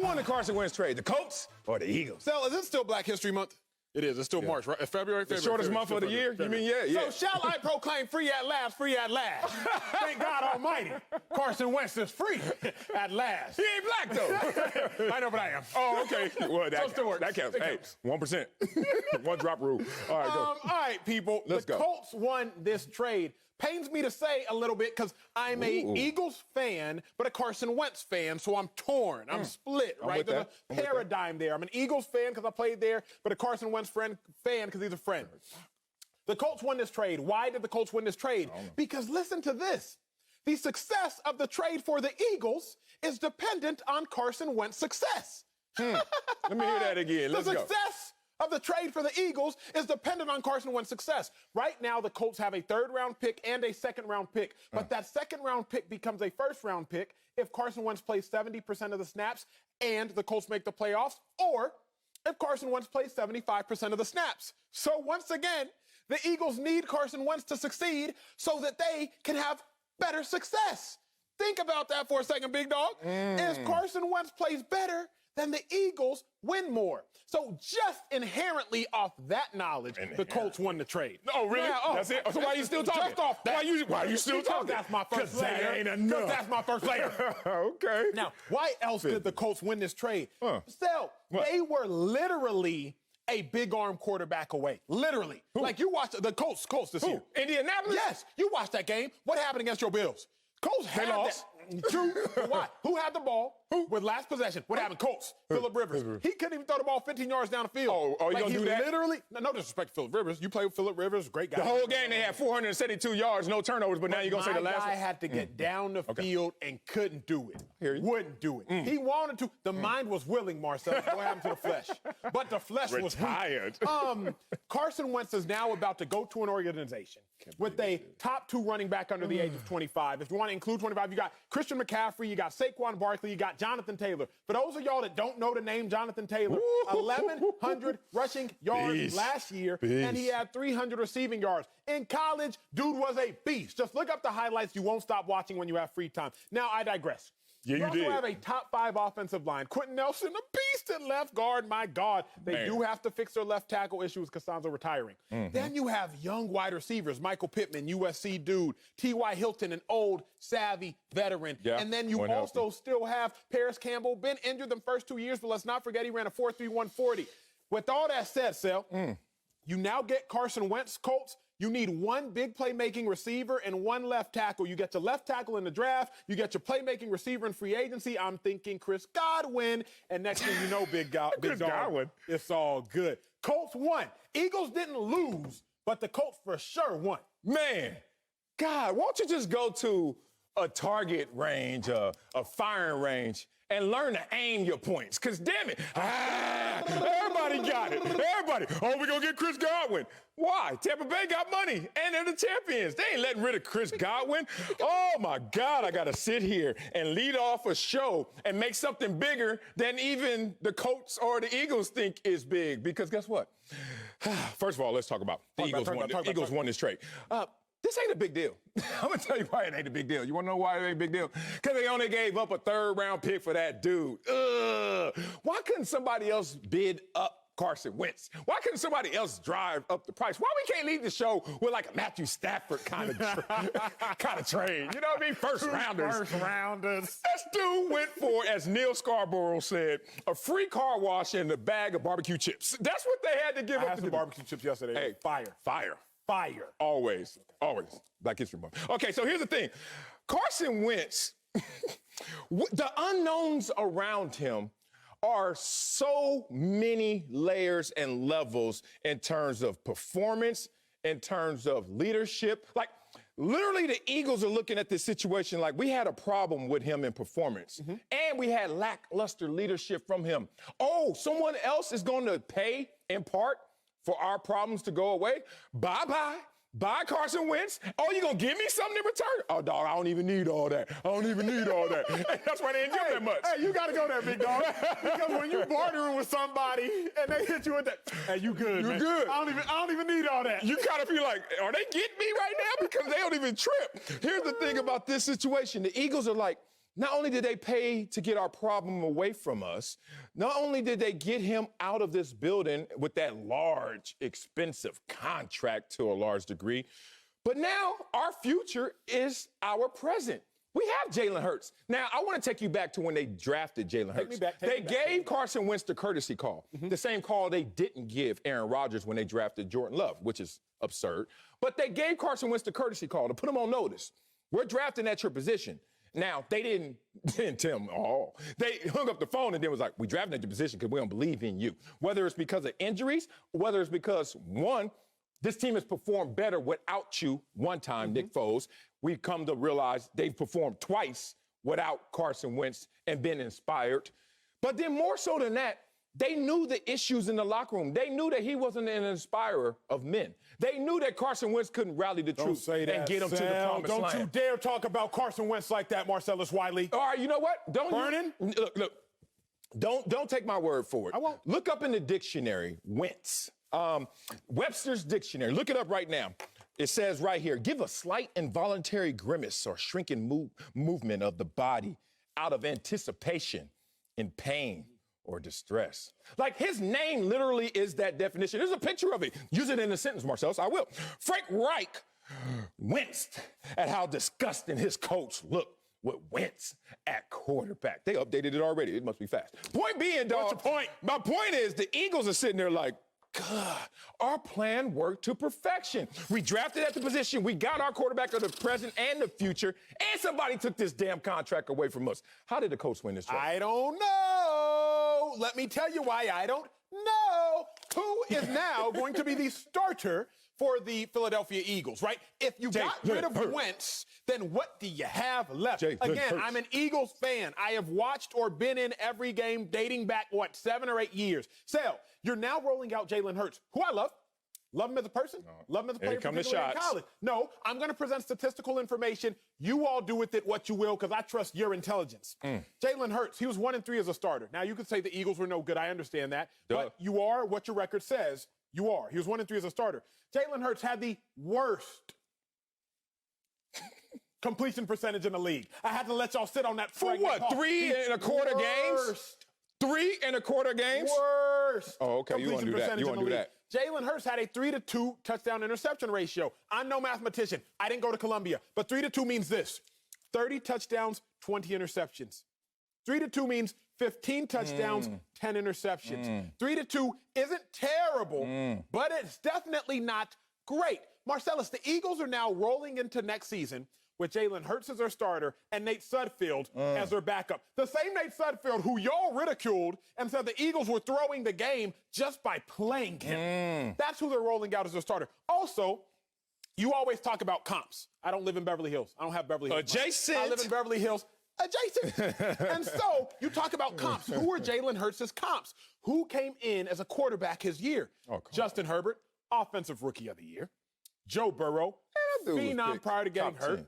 won the Carson Wentz trade, the Colts or the Eagles? Sal, is it still Black History Month? It is. It's still March, right? February. The shortest month of the year? You mean, yeah. So shall I proclaim free at last, free at last? Thank God Almighty. Carson Wentz is free at last. He ain't black, though. I know, but I am. Oh, okay. Well, that still works. That counts. It Hey, counts. 1%. One drop rule. All right, go. All right, people. Let's the go. Colts won this trade. Pains me to say a little bit because I'm a Eagles fan, but a Carson Wentz fan, so I'm torn. I'm split, I'm right? with There's that. a paradigm there. I'm an Eagles fan because I played there, but a Carson Wentz fan because he's a friend. The Colts won this trade. Why did the Colts win this trade? Because listen to this. The success of the trade for the Eagles is dependent on Carson Wentz's success. Let me hear that again. Let's the go. success of the trade for the Eagles is dependent on Carson Wentz's success. Right now, the Colts have a third-round pick and a second-round pick, but that second-round pick becomes a first-round pick if Carson Wentz plays 70% of the snaps and the Colts make the playoffs, or if Carson Wentz plays 75% of the snaps. So once again, the Eagles need Carson Wentz to succeed so that they can have better success. Think about that for a second, big dog. If Carson Wentz plays better, then the Eagles win more. So just inherently off that knowledge, the Colts won the trade. Oh, really? Now, That's it? So why are you still talking? Just off that. Why are you still Because talking? that's my first 'Cause that layer. ain't 'Cause enough. that's my first layer. Okay. Now, why else did the Colts win this trade? Still, What? they were literally a big arm quarterback away. Literally. Like you watched the Colts this year. Indianapolis? Yes, you watched that game. What happened against your Bills? Colts had lost. that. True. But why? Who had the ball? With last possession. What happened? Colts. Phillip Rivers. He couldn't even throw the ball 15 yards down the field. Oh, you like gonna he do that? Literally, no disrespect to Phillip Rivers. You play with Phillip Rivers, great guy. The whole game they had 472 yards, no turnovers, but now you're going to say the last guy one? had to get down the field and couldn't do it. Hear you. Wouldn't do it. He wanted to. The mind was willing, Marcel. What happened to the flesh? But the flesh was Retired. weak. Carson Wentz is now about to go to an organization with a top 2 running back under the age of 25. If you want to include 25, you got Christian McCaffrey, you got Saquon Barkley, you got Jonathan Taylor. For those of y'all that don't know the name Jonathan Taylor, 1,100 rushing yards Beast. last year, Beast. and he had 300 receiving yards. In college, dude was a beast. Just look up the highlights. You won't stop watching when you have free time. Now, I digress. Yeah, you also did. have a top 5 offensive line. Quentin Nelson, a beast at left guard. My God, they do have to fix their left tackle issues. Costanzo retiring. Then you have young wide receivers. Michael Pittman, USC dude. T.Y. Hilton, an old, savvy veteran. Yeah, and then you one also healthy. still have Paris Campbell. Been injured the first 2 years, but let's not forget he ran a 4.31 40. With all that said, Sel, you now get Carson Wentz, Colts. You need one big playmaking receiver and one left tackle. You get your left tackle in the draft. You get your playmaking receiver in free agency. I'm thinking Chris Godwin. And next thing you know, big dog, Godwin. it's all good. Colts won. Eagles didn't lose, but the Colts for sure won. Man, God, why don't you just go to a target range, a firing range, and learn to aim your points? Because, damn it, everybody got it. Everybody. Oh, we're going to get Chris Godwin. Why? Tampa Bay got money, and they're the champions. They ain't letting rid of Chris Godwin. Oh, my God, I got to sit here and lead off a show and make something bigger than even the Colts or the Eagles think is big. Because guess what? First of all, let's talk about the Eagles won this trade. This ain't a big deal. I'm going to tell you why it ain't a big deal. You want to know why it ain't a big deal? Because they only gave up a 3rd-round pick for that dude. Why couldn't somebody else bid up Carson Wentz? Why couldn't somebody else drive up the price? Why we can't leave the show with like a Matthew Stafford kind of trade? You know what I mean? First rounders. This dude went for, as Neil Scarborough said, a free car wash and a bag of barbecue chips. That's what they had to give I up had to some barbecue chips yesterday. Hey, Fire. Always. Black History Month. Okay, so here's the thing. Carson Wentz, the unknowns around him are so many layers and levels in terms of performance, in terms of leadership. Like, literally, the Eagles are looking at this situation like we had a problem with him in performance, and we had lackluster leadership from him. Oh, someone else is going to pay, in part, for our problems to go away? Bye-bye. Bye, Carson Wentz. Oh, you gonna give me something in return? Oh, dog, I don't even need all that. That's why they didn't give that much. Hey, you gotta go there, big dog. Because when you bartering with somebody and they hit you with that, hey, you good, man. Good. I don't even need all that. You kind of feel like, are they getting me right now? Because they don't even trip. Here's the thing about this situation. The Eagles are like, Not only did they pay to get our problem away from us, not only did they get him out of this building with that large, expensive contract to a large degree, but now our future is our present. We have Jalen Hurts. Now, I want to take you back to when they drafted Jalen Hurts. They gave Carson Wentz the courtesy call, the same call they didn't give Aaron Rodgers when they drafted Jordan Love, which is absurd. But they gave Carson Wentz the courtesy call to put him on notice. We're drafting at your position. Now, they didn't tell him all. They hung up the phone and then was like, we drafted at your position because we don't believe in you. Whether it's because of injuries, whether it's because, one, this team has performed better without you one time, Nick Foles. We've come to realize they've performed twice without Carson Wentz and been inspired. But then more so than that, they knew the issues in the locker room. They knew that he wasn't an inspirer of men. They knew that Carson Wentz couldn't rally the troops and get them to the promised land. Don't you dare talk about Carson Wentz like that, Marcellus Wiley. All right, you know what? Vernon? Look. Don't take my word for it. I won't. Look up in the dictionary, Wentz. Webster's dictionary. Look it up right now. It says right here, give a slight involuntary grimace or shrinking movement of the body out of anticipation, in pain, or distress. Like, his name literally is that definition. There's a picture of it. Use it in a sentence, Marcellus. I will. Frank Reich winced at how disgusting his coach looked with Wentz at quarterback. They updated it already. It must be fast. Point being, dog. What's your point? My point is the Eagles are sitting there like, God, our plan worked to perfection. We drafted at the position. We got our quarterback of the present and the future, and somebody took this damn contract away from us. How did the coach win this trophy? I don't know. Let me tell you why I don't know. Who is now going to be the starter for the Philadelphia Eagles, right? If you got rid of Wentz, then what do you have left? Again, I'm an Eagles fan. I have watched or been in every game dating back, 7 or 8 years. Sal, you're now rolling out Jalen Hurts, who I love. Love him as a person. Love him as a player, particularly in college. No, I'm going to present statistical information. You all do with it what you will, because I trust your intelligence. Jalen Hurts, he was 1-3 as a starter. Now, you could say the Eagles were no good. I understand that. But you are what your record says you are. He was 1-3 as a starter. Jalen Hurts had the worst completion percentage in the league. I had to let y'all sit on that. For what, 3 and a quarter games? 3 and a quarter games? Worst. Oh, okay. You want to do that. You want to do that. Jalen Hurts had a 3-to-2 touchdown interception ratio. I'm no mathematician. I didn't go to Columbia. But 3-to-2 means this: 30 touchdowns, 20 interceptions. 3-to-2 means 15 touchdowns, 10 interceptions. 3-2 isn't terrible, but it's definitely not great. Marcellus, the Eagles are now rolling into next season with Jalen Hurts as their starter and Nate Sudfeld as their backup. The same Nate Sudfeld who y'all ridiculed and said the Eagles were throwing the game just by playing him. That's who they're rolling out as their starter. Also, you always talk about comps. I don't live in Beverly Hills. I don't have Beverly Hills. Adjacent. I live in Beverly Hills. Adjacent. And so you talk about comps. Who are Jalen Hurts' comps? Who came in as a quarterback his year? Justin Herbert, Offensive Rookie of the Year. Joe Burrow, phenom prior to getting hurt.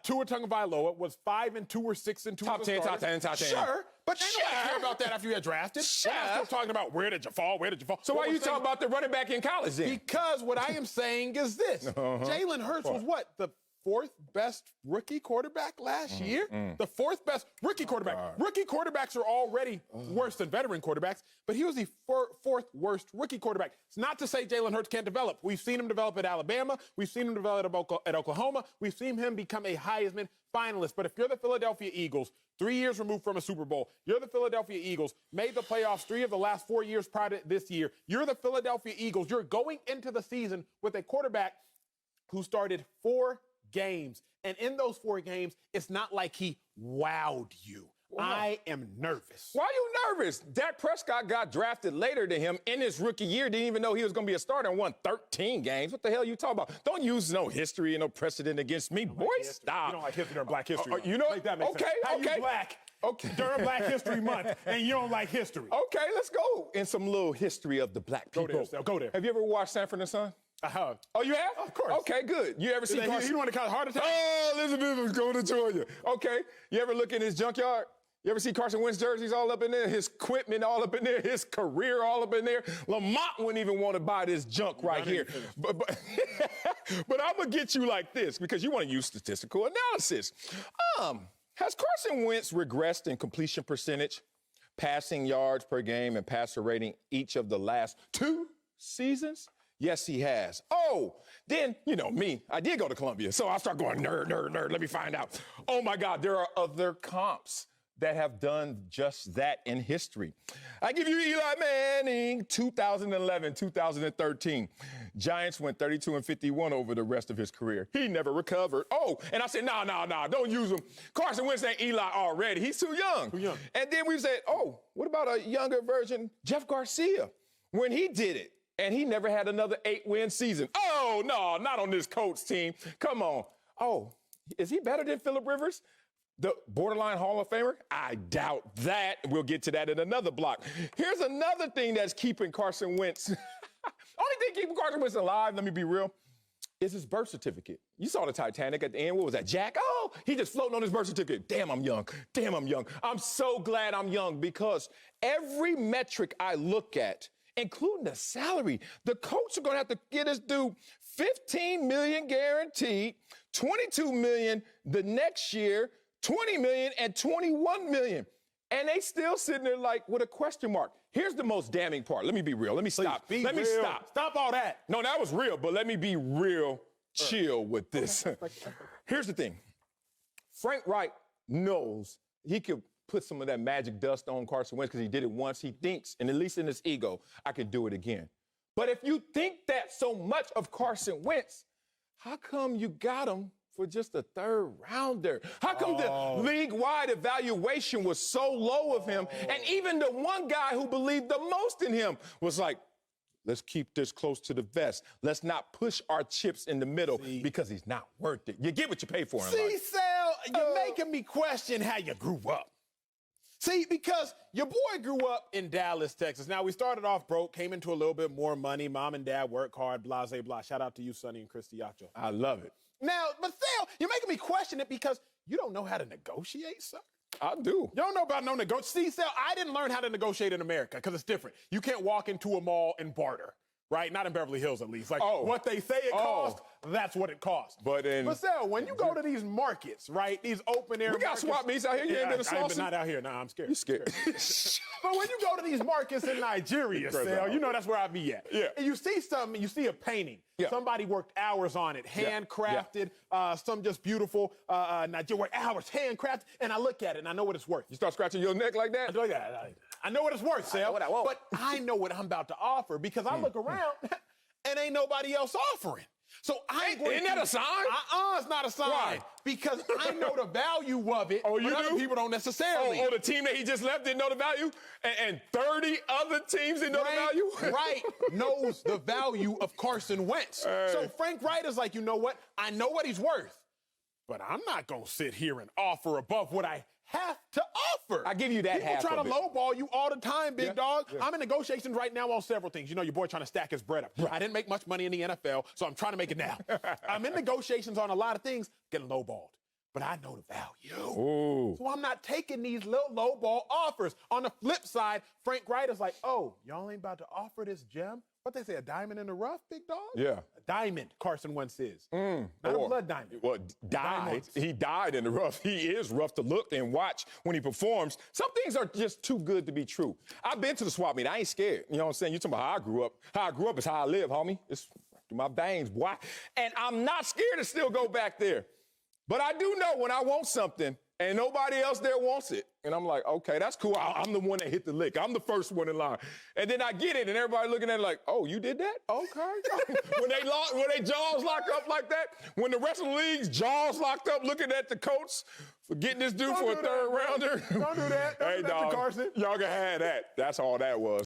Tua Tagovailoa was 5-2 or 6-2. Top 10, top 10, top 10. Sure, but they don't care about that after you had drafted. Sure. I'm still talking about where did you fall, where did you fall. So why are you talking about the running back in college then? Because what I am saying is this. Jalen Hurts was what? The 4th best rookie quarterback last year? The 4th best rookie quarterback. Rookie quarterbacks are already worse than veteran quarterbacks, but he was the 4th worst rookie quarterback. It's not to say Jalen Hurts can't develop. We've seen him develop at Alabama. We've seen him develop at Oklahoma. We've seen him become a Heisman finalist. But if you're the Philadelphia Eagles, 3 years removed from a Super Bowl, you're the Philadelphia Eagles, made the playoffs 3 of the last 4 years prior to this year, you're the Philadelphia Eagles. You're going into the season with a quarterback who started 4 games. And in those 4 games, it's not like he wowed you. I am nervous. Why are you nervous? Dak Prescott got drafted later than him in his rookie year. Didn't even know he was going to be a starter and won 13 games. What the hell are you talking about? Don't use no history and no precedent against me. Boy, stop. You don't like history or black history. You know, make that make sense. How you black during Black History Month and you don't like history? Okay, let's go in some little history of the black people. Go there. Go there. Have you ever watched Sanford and Son? I have. Oh, you have? Of course. Okay, good. You ever see Carson? You want to call it heart attack? Oh, Elizabeth was going to Georgia. Okay. You ever look in his junkyard? You ever see Carson Wentz jerseys all up in there? His equipment all up in there? His career all up in there? Lamont wouldn't even want to buy this junk right here. But but I'm going to get you like this because you want to use statistical analysis. Has Carson Wentz regressed in completion percentage, passing yards per game, and passer rating each of the last 2 seasons? Yes, he has. Oh, then, you know me, I did go to Columbia, so I start going, nerd, let me find out. Oh my God, there are other comps that have done just that in history. I give you Eli Manning, 2011, 2013. Giants went 32-51 over the rest of his career. He never recovered. Oh, and I said, nah, don't use him. Carson Wentz ain't Eli already. He's too young. And then we said, oh, what about a younger version, Jeff Garcia, when he did it? And he never had another 8-win season. Oh, no, not on this Colts team. Come on. Oh, is he better than Phillip Rivers? The borderline Hall of Famer? I doubt that. We'll get to that in another block. Here's another thing that's keeping Carson Wentz. Only thing keeping Carson Wentz alive, let me be real, is his birth certificate. You saw the Titanic at the end. What was that, Jack? Oh, he just floating on his birth certificate. Damn, I'm young. I'm so glad I'm young because every metric I look at, including the salary, the coach are going to have to get us due $15 million guaranteed, $22 million the next year, $20 million and $21 million. And they still sitting there like with a question mark. Here's the most damning part. Let me be real. Let me stop. Let me stop. Stop all that. No, that was real, but let me be real chill with this. Here's the thing. Frank Reich knows he could put some of that magic dust on Carson Wentz because he did it once. He thinks, and at least in his ego, I could do it again. But if you think that so much of Carson Wentz, how come you got him for just a third rounder? How come the league-wide evaluation was so low of him? And even the one guy who believed the most in him was like, let's keep this close to the vest. Let's not push our chips in the middle because he's not worth it. You get what you pay for him. See, Sal, you're making me question how you grew up. See, because your boy grew up in Dallas, Texas. Now, we started off broke, came into a little bit more money. Mom and dad work hard, blah, blah, blah. Shout out to you, Sonny and Christy Yacho. I love it. Now, but still, you're making me question it because you don't know how to negotiate, sir. I do. You don't know about no negotiation. See, Sal, I didn't learn how to negotiate in America because it's different. You can't walk into a mall and barter, right? Not in Beverly Hills, at least. Like, what they say it costs, that's what it costs. But Sal, when you go to these markets, right, these open air markets. We got swap meets out here. You ain't been to Slauson? Not out here. Nah, I'm scared. You scared. But when you go to these markets in Nigeria, Sal, you know that's where I be at. Yeah. And you see something, you see a painting. Yeah. Somebody worked hours on it, handcrafted, some just beautiful Nigeria worked hours, handcrafted, and I look at it and I know what it's worth. You start scratching your neck like that? I know what it's worth, Sal. But I know what I'm about to offer because I look around and ain't nobody else offering. So Isn't that a sign? It's not a sign. Why? Because I know the value of it. You other do? People don't necessarily. The team that he just left didn't know the value? And 30 other teams didn't know the value? Right. Knows the value of Carson Wentz. So Frank Reich is like, you know what? I know what he's worth, but I'm not going to sit here and offer above what I have to offer. I give you that half People try to lowball you all the time, big dog. Yeah. I'm in negotiations right now on several things. You know, your boy trying to stack his bread up. Right. I didn't make much money in the NFL, so I'm trying to make it now. I'm in negotiations on a lot of things, getting lowballed. But I know the value. Ooh. So I'm not taking these little lowball offers. On the flip side, Frank Reich is like, oh, y'all ain't about to offer this gem? What they say, a diamond in the rough, big dog? Yeah. A diamond, Carson Wentz is. Not a blood diamond. Well, died. He died in the rough. He is rough to look and watch when he performs. Some things are just too good to be true. I've been to the swap meet. I ain't scared. You know what I'm saying? You're talking about how I grew up. How I grew up is how I live, homie. It's through my veins, boy. And I'm not scared to still go back there. But I do know when I want something and nobody else there wants it. And I'm like, okay, that's cool. I'm the one that hit the lick. I'm the first one in line. And then I get it, and everybody looking at it like, oh, you did that? Okay. when they jaws lock up like that, when the rest of the league's jaws locked up looking at the coach for getting this dude for a third rounder. Don't do that. Hey, dog, Carson. Y'all can have that. That's all that was.